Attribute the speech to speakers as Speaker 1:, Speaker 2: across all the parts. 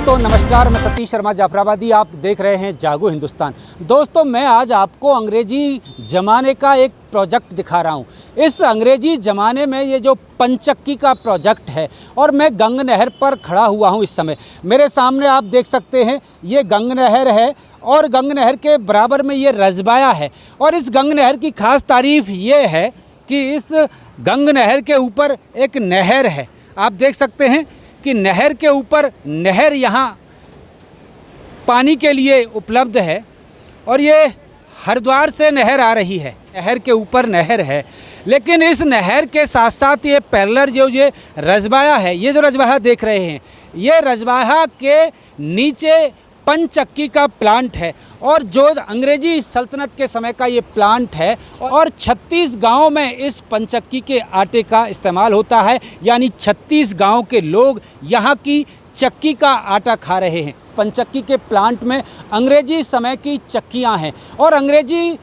Speaker 1: दोस्तों नमस्कार, मैं सतीश शर्मा जाफराबादी। आप देख रहे हैं जागो हिंदुस्तान। दोस्तों मैं आज आपको अंग्रेजी ज़माने का एक प्रोजेक्ट दिखा रहा हूँ। इस अंग्रेजी ज़माने में ये जो पंचक्की का प्रोजेक्ट है, और मैं गंग नहर पर खड़ा हुआ हूँ इस समय। मेरे सामने आप देख सकते हैं ये गंग नहर है, और गंग नहर के बराबर में ये रजबाया है। और इस गंग नहर की ख़ास तारीफ़ ये है कि इस गंग नहर के ऊपर एक नहर है। आप देख सकते हैं कि नहर के ऊपर नहर यहाँ पानी के लिए उपलब्ध है, और ये हरिद्वार से नहर आ रही है। नहर के ऊपर नहर है, लेकिन इस नहर के साथ साथ ये पैरेलल जो ये रजबाया है, ये जो रजबाया देख रहे हैं, ये रजबाया के नीचे पंचक्की का प्लांट है। और जो अंग्रेजी सल्तनत के समय का ये प्लांट है, और 36 गांव में इस पंचक्की के आटे का इस्तेमाल होता है। यानी 36 गांव के लोग यहाँ की चक्की का आटा खा रहे हैं। पंचक्की के प्लांट में अंग्रेजी समय की चक्कियाँ हैं, और अंग्रेजी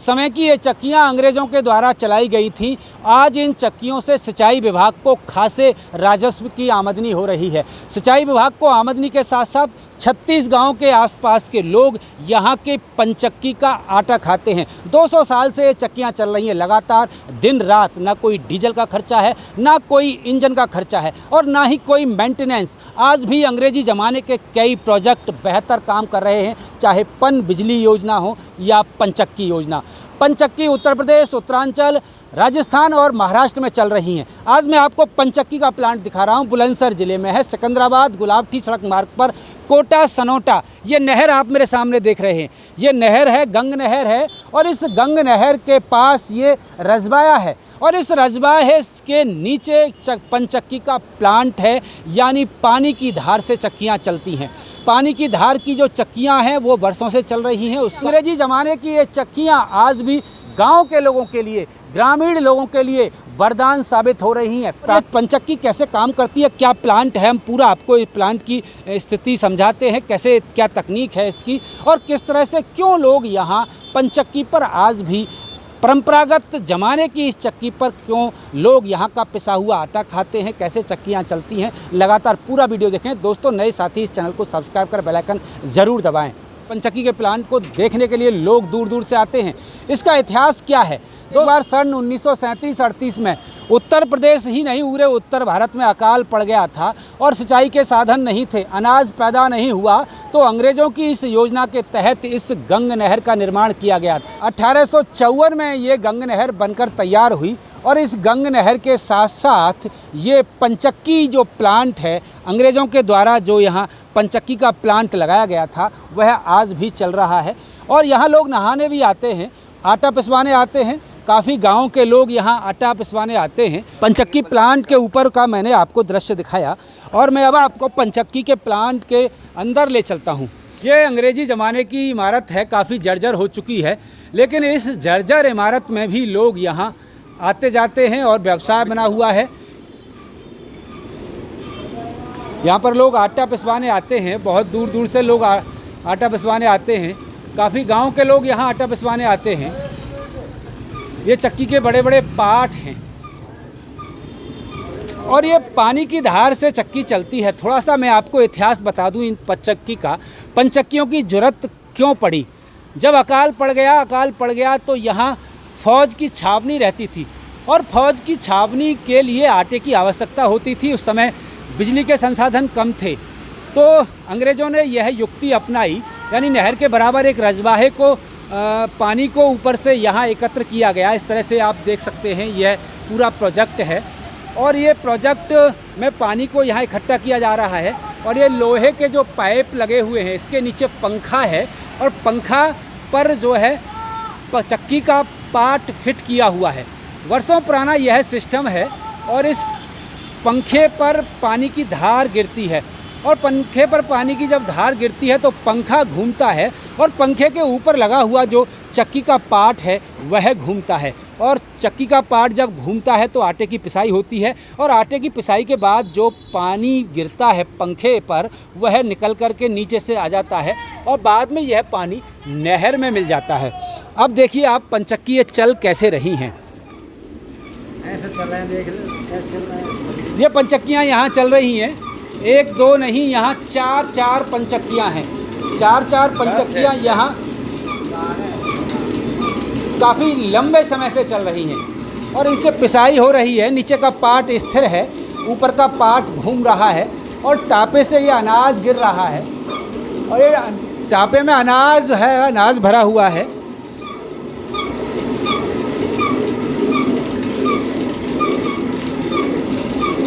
Speaker 1: समय की ये चक्कियाँ अंग्रेज़ों के द्वारा चलाई गई थी। आज इन चक्कियों से सिंचाई विभाग को खासे राजस्व की आमदनी हो रही है। सिंचाई विभाग को आमदनी के साथ साथ 36 गांव के आसपास के लोग यहाँ के पंचक्की का आटा खाते हैं। 200 साल से ये चक्कियाँ चल रही हैं लगातार, दिन रात। ना कोई डीजल का खर्चा है, ना कोई इंजन का खर्चा है, और ना ही कोई मेंटेनेंस। आज भी अंग्रेजी ज़माने के कई प्रोजेक्ट बेहतर काम कर रहे हैं, चाहे पन बिजली योजना हो या पंचक्की योजना। पंचक्की उत्तर प्रदेश, उत्तरांचल, राजस्थान और महाराष्ट्र में चल रही हैं। आज मैं आपको पंचक्की का प्लांट दिखा रहा हूँ। बुलंदशहर ज़िले में है, सिकंदराबाद गुलाबटी सड़क मार्ग पर, कोटा सनोटा। ये नहर आप मेरे सामने देख रहे हैं, ये नहर है, गंग नहर है। और इस गंग नहर के पास ये रजबाया है, और इस रजबाहे के नीचे पंचक्की का प्लांट है। यानी पानी की धार से चक्कियाँ चलती हैं। पानी की धार की जो चक्कियाँ हैं वो वर्षों से चल रही हैं। उस अंग्रेजी ज़माने की ये चक्कियाँ आज भी गांव के लोगों के लिए, ग्रामीण लोगों के लिए वरदान साबित हो रही हैं। पंचक्की कैसे काम करती है, क्या प्लांट है, हम पूरा आपको इस प्लांट की स्थिति समझाते हैं, कैसे क्या तकनीक है इसकी, और किस तरह से क्यों लोग यहाँ पंचक्की पर आज भी परंपरागत ज़माने की इस चक्की पर क्यों लोग यहाँ का पिसा हुआ आटा खाते हैं, कैसे चक्कियाँ चलती हैं। लगातार पूरा वीडियो देखें। दोस्तों नए साथी इस चैनल को सब्सक्राइब कर बेल आइकन ज़रूर दबाएं। पंचक्की के प्लांट को देखने के लिए लोग दूर दूर से आते हैं। इसका इतिहास क्या है? 2 बार सन 1937-38 में उत्तर प्रदेश ही नहीं, पूरे उत्तर भारत में अकाल पड़ गया था, और सिंचाई के साधन नहीं थे, अनाज पैदा नहीं हुआ। तो अंग्रेज़ों की इस योजना के तहत इस गंग नहर का निर्माण किया गया था। 1854 में ये गंग नहर बनकर तैयार हुई, और इस गंग नहर के साथ साथ ये पंचक्की जो प्लांट है, अंग्रेज़ों के द्वारा जो यहाँ पंचक्की का प्लांट लगाया गया था, वह आज भी चल रहा है। और यहाँ लोग नहाने भी आते हैं, आटा पिसवाने आते हैं। काफ़ी गांव के लोग यहाँ आटा पिसवाने आते हैं। पंचक्की प्लांट के ऊपर का मैंने आपको दृश्य दिखाया, और मैं अब आपको पंचक्की के प्लांट के अंदर ले चलता हूँ। ये अंग्रेजी ज़माने की इमारत है, काफ़ी जर्जर हो चुकी है, लेकिन इस जर्जर इमारत में भी लोग यहाँ आते जाते हैं, और व्यवसाय बना हुआ है। यहाँ पर लोग आटा पिसवाने आते हैं, बहुत दूर दूर से लोग आटा पिसवाने आते हैं। काफ़ी गांव के लोग यहाँ आटा पिसवाने आते हैं। ये चक्की के बड़े बड़े पाट हैं, और ये पानी की धार से चक्की चलती है। थोड़ा सा मैं आपको इतिहास बता दूं इन पंचक्की का। पंचक्कियों की ज़रूरत क्यों पड़ी? जब अकाल पड़ गया तो यहाँ फ़ौज की छावनी रहती थी, और फ़ौज की छावनी के लिए आटे की आवश्यकता होती थी। उस समय बिजली के संसाधन कम थे, तो अंग्रेज़ों ने यह युक्ति अपनाई। यानी नहर के बराबर एक रजबाहे को पानी को ऊपर से यहाँ एकत्र किया गया। इस तरह से आप देख सकते हैं, यह पूरा प्रोजेक्ट है, और ये प्रोजेक्ट में पानी को यहाँ इकट्ठा किया जा रहा है। और ये लोहे के जो पाइप लगे हुए हैं, इसके नीचे पंखा है, और पंखा पर जो है चक्की का पार्ट फिट किया हुआ है। वर्षों पुराना यह सिस्टम है, और इस पंखे पर पानी की धार गिरती है, और पंखे पर पानी की जब धार गिरती है तो पंखा घूमता है, और पंखे के ऊपर लगा हुआ जो चक्की का पार्ट है वह घूमता है। और चक्की का पार्ट जब घूमता है तो आटे की पिसाई होती है, और आटे की पिसाई के बाद जो पानी गिरता है पंखे पर, वह निकल कर के नीचे से आ जाता है, और बाद में यह पानी नहर में मिल जाता है। अब देखिए आप पंचक्की ये चल कैसे रही हैं। ऐसे चल रहे हैं, देख लो कैसे चल रहा है। ये पंचक्कियाँ यहाँ चल रही हैं, एक दो नहीं, यहाँ चार चार पंचक्कियाँ हैं। चार चार पंचक्कियाँ यहाँ काफ़ी लंबे समय से चल रही हैं और इनसे पिसाई हो रही है। नीचे का पार्ट स्थिर है, ऊपर का पार्ट घूम रहा है और टापे से ये अनाज गिर रहा है और ये टापे में अनाज है, अनाज भरा हुआ है।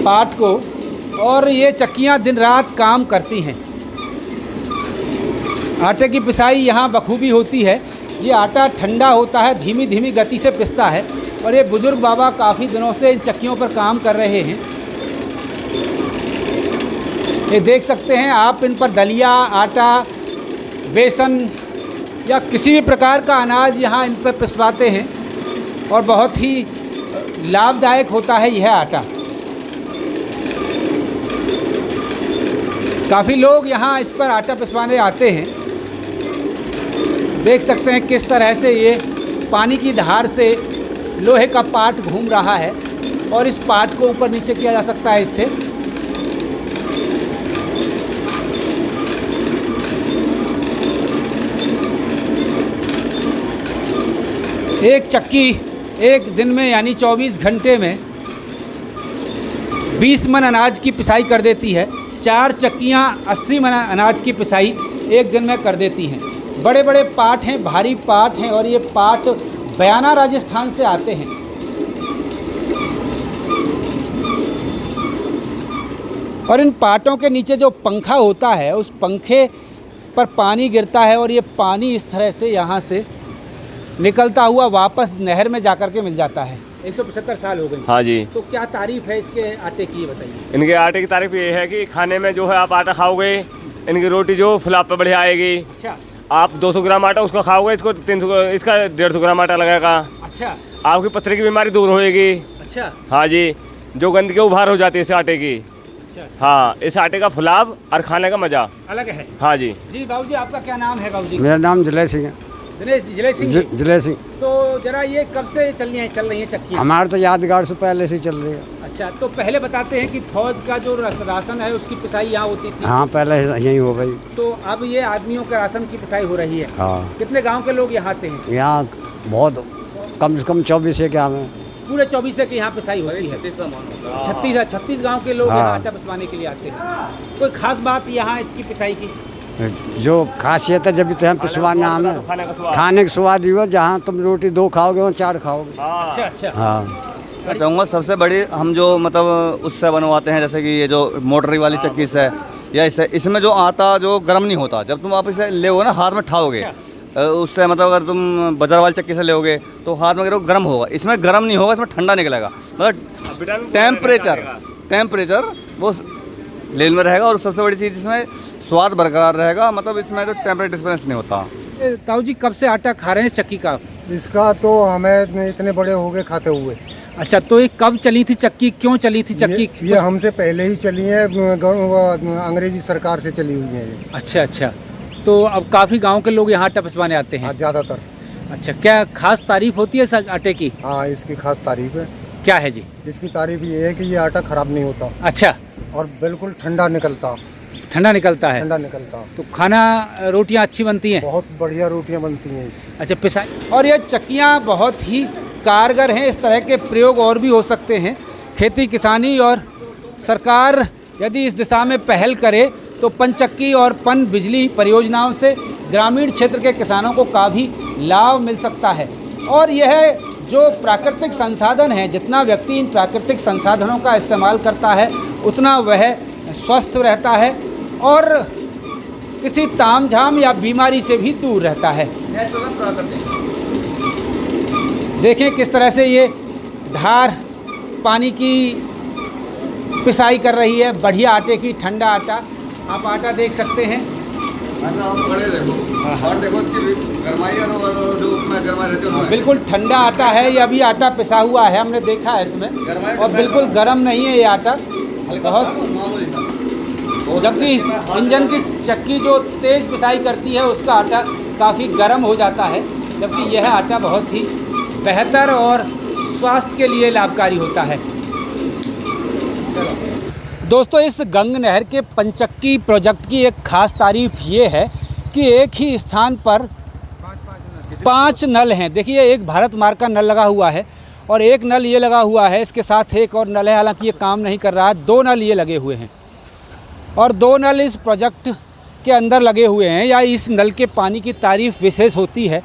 Speaker 1: पार्ट को, और ये चक्कियाँ दिन रात काम करती हैं। आटे की पिसाई यहाँ बखूबी होती है। ये आटा ठंडा होता है, धीमी धीमी गति से पिसता है और ये बुज़ुर्ग बाबा काफ़ी दिनों से इन चक्कियों पर काम कर रहे हैं। ये देख सकते हैं आप, इन पर दलिया, आटा, बेसन या किसी भी प्रकार का अनाज यहाँ इन पर पिसवाते हैं और बहुत ही लाभदायक होता है यह आटा। काफ़ी लोग यहाँ इस पर आटा पिसवाने आते हैं। देख सकते हैं किस तरह से ये पानी की धार से लोहे का पार्ट घूम रहा है और इस पार्ट को ऊपर नीचे किया जा सकता है इससे। एक चक्की एक दिन में यानी 24 घंटे में 20 मन अनाज की पिसाई कर देती है। 4 चक्कियाँ 80 मन अनाज की पिसाई एक दिन में कर देती हैं। बड़े बड़े पाट हैं, भारी पाट हैं और ये पाट बयाना राजस्थान से आते हैं। और इन पाटों के नीचे जो पंखा होता है उस पंखे पर पानी गिरता है और ये पानी इस तरह से यहाँ से निकलता हुआ वापस नहर में जाकर के मिल जाता है। 175 साल हो गए।
Speaker 2: हाँ जी।
Speaker 1: तो क्या तारीफ है इसके आटे की, बताइए।
Speaker 2: इनके आटे की तारीफ ये है कि खाने में जो है आप आटा खाओगे, इनकी रोटी जो फुलाव पे बढ़िया आएगी।
Speaker 1: अच्छा।
Speaker 2: आप 200 ग्राम आटा उसको खाओगे, इसको 300, इसका 150 ग्राम आटा लगेगा।
Speaker 1: अच्छा।
Speaker 2: आपकी पथरी की बीमारी दूर होएगी।
Speaker 1: अच्छा।
Speaker 2: हाँ जी, जो गंदगी उभार हो जाती है इस आटे की।
Speaker 1: अच्छा।
Speaker 2: हाँ, इस आटे का फुलाव और खाने का मजा
Speaker 1: अलग है।
Speaker 2: हाँ जी।
Speaker 1: जी बाबूजी, आपका क्या नाम है बाबूजी?
Speaker 3: मेरा नाम जलय सिंह है।
Speaker 1: दिनेश जलय सिंह जी।
Speaker 3: जलय सिंह।
Speaker 1: तो जरा ये कब से चल रही हैं चक्कियाँ?
Speaker 3: हमारे तो यादगार से पहले से चल रही है।
Speaker 1: अच्छा, तो पहले बताते हैं कि फौज का जो राशन है उसकी पिसाई यहाँ होती थी।
Speaker 3: हाँ, पहले यही हो गई।
Speaker 1: तो अब ये आदमियों के राशन की पिसाई हो रही है।
Speaker 3: हाँ।
Speaker 1: कितने गांव के लोग यहाँ आते हैं?
Speaker 3: यहाँ बहुत कम से कम 24 के में
Speaker 1: पूरे 24 के यहाँ पिसाई होती है। 36 गांव के लोग
Speaker 3: हाँ।
Speaker 1: यहाँ आटा पिसवाने के लिए आते हैं। कोई खास बात यहाँ इसकी पिसाई की?
Speaker 3: जो खासियत है, जब हम पिसवाना हमें खाने का स्वाद ही हो। जहाँ तुम रोटी 2 खाओगे वहाँ 4 खाओगे।
Speaker 1: अच्छा अच्छा।
Speaker 3: हाँ,
Speaker 4: मैं चाहूँगा सबसे बड़ी हम जो मतलब उससे बनवाते हैं, जैसे कि ये जो मोटरी वाली चक्की से या इसमें जो आटा जो गर्म नहीं होता। जब तुम आप इसे ले ना हाथ में ठाओगे, उससे मतलब अगर तुम बाजार वाली चक्की से लोगे तो हाथ में गर्म होगा। इसमें गर्म नहीं होगा, इसमें ठंडा निकलेगा। मतलब टेम्परेचर वो लेवल में रहेगा और सबसे बड़ी चीज़ इसमें स्वाद बरकरार रहेगा। मतलब इसमें जो टेम्परेचर डिफरेंस नहीं होता।
Speaker 1: ताऊ जी, कब से आटा खा रहे हैं चक्की का?
Speaker 5: इसका तो हमें इतने बड़े हो गए खाते हुए।
Speaker 1: अच्छा, तो ये कब चली थी चक्की, क्यों चली थी चक्की?
Speaker 5: ये हमसे पहले ही चली है, अंग्रेजी सरकार से चली हुई है ये।
Speaker 1: अच्छा अच्छा। तो अब काफ़ी गांव के लोग यहाँ आटा पिसवाने आते हैं?
Speaker 5: ज़्यादातर।
Speaker 1: अच्छा, क्या खास तारीफ होती है इस आटे की?
Speaker 5: हाँ, इसकी खास तारीफ है।
Speaker 1: क्या है जी?
Speaker 5: इसकी तारीफ ये है कि ये आटा खराब नहीं होता।
Speaker 1: अच्छा।
Speaker 5: और बिल्कुल ठंडा निकलता।
Speaker 1: ठंडा निकलता है?
Speaker 5: ठंडा निकलता।
Speaker 1: तो खाना रोटियाँ अच्छी बनती हैं?
Speaker 5: बहुत बढ़िया रोटियाँ बनती हैं इसकी।
Speaker 1: अच्छा, पिसाई। और ये चक्कियाँ बहुत ही कारगर हैं। इस तरह के प्रयोग और भी हो सकते हैं। खेती किसानी और सरकार यदि इस दिशा में पहल करे तो पनचक्की और पन बिजली परियोजनाओं से ग्रामीण क्षेत्र के किसानों को काफ़ी लाभ मिल सकता है। और यह जो प्राकृतिक संसाधन है, जितना व्यक्ति इन प्राकृतिक संसाधनों का इस्तेमाल करता है उतना वह स्वस्थ रहता है और किसी तामझाम या बीमारी से भी दूर रहता है। देखें किस तरह से ये धार पानी की पिसाई कर रही है, बढ़िया आटे की, ठंडा आटा। आप आटा देख सकते हैं।
Speaker 4: और देखो इसकी गरमाई और जो उसमें गरमाई रहती है,
Speaker 1: बिल्कुल ठंडा आटा है। ये अभी आटा पिसा हुआ है, हमने देखा है इसमें, और बिल्कुल गर्म नहीं है ये आटा बहुत। जबकि इंजन की चक्की जो तेज़ पिसाई करती है उसका आटा काफ़ी गर्म हो जाता है, जबकि यह आटा बहुत ही बेहतर और स्वास्थ्य के लिए लाभकारी होता है। दोस्तों इस गंग नहर के पंचक्की प्रोजेक्ट की एक ख़ास तारीफ ये है कि एक ही स्थान पर 5 नल हैं। देखिए एक भारत मार्ग का नल लगा हुआ है और एक नल ये लगा हुआ है, इसके साथ एक और नल है, हालांकि ये काम नहीं कर रहा है। 2 नल ये लगे हुए हैं और 2 नल इस प्रोजेक्ट के अंदर लगे हुए हैं। या इस नल के पानी की तारीफ विशेष होती है।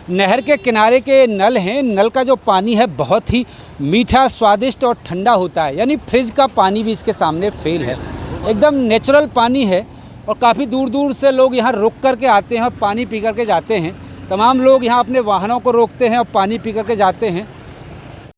Speaker 1: नहर के किनारे के नल हैं, नल का जो पानी है बहुत ही मीठा, स्वादिष्ट और ठंडा होता है, यानी फ्रिज का पानी भी इसके सामने फेल है। एकदम नेचुरल पानी है और काफ़ी दूर दूर से लोग यहाँ रुक कर के आते हैं और पानी पी कर के जाते हैं। तमाम लोग यहाँ अपने वाहनों को रोकते हैं और पानी पी कर के जाते हैं।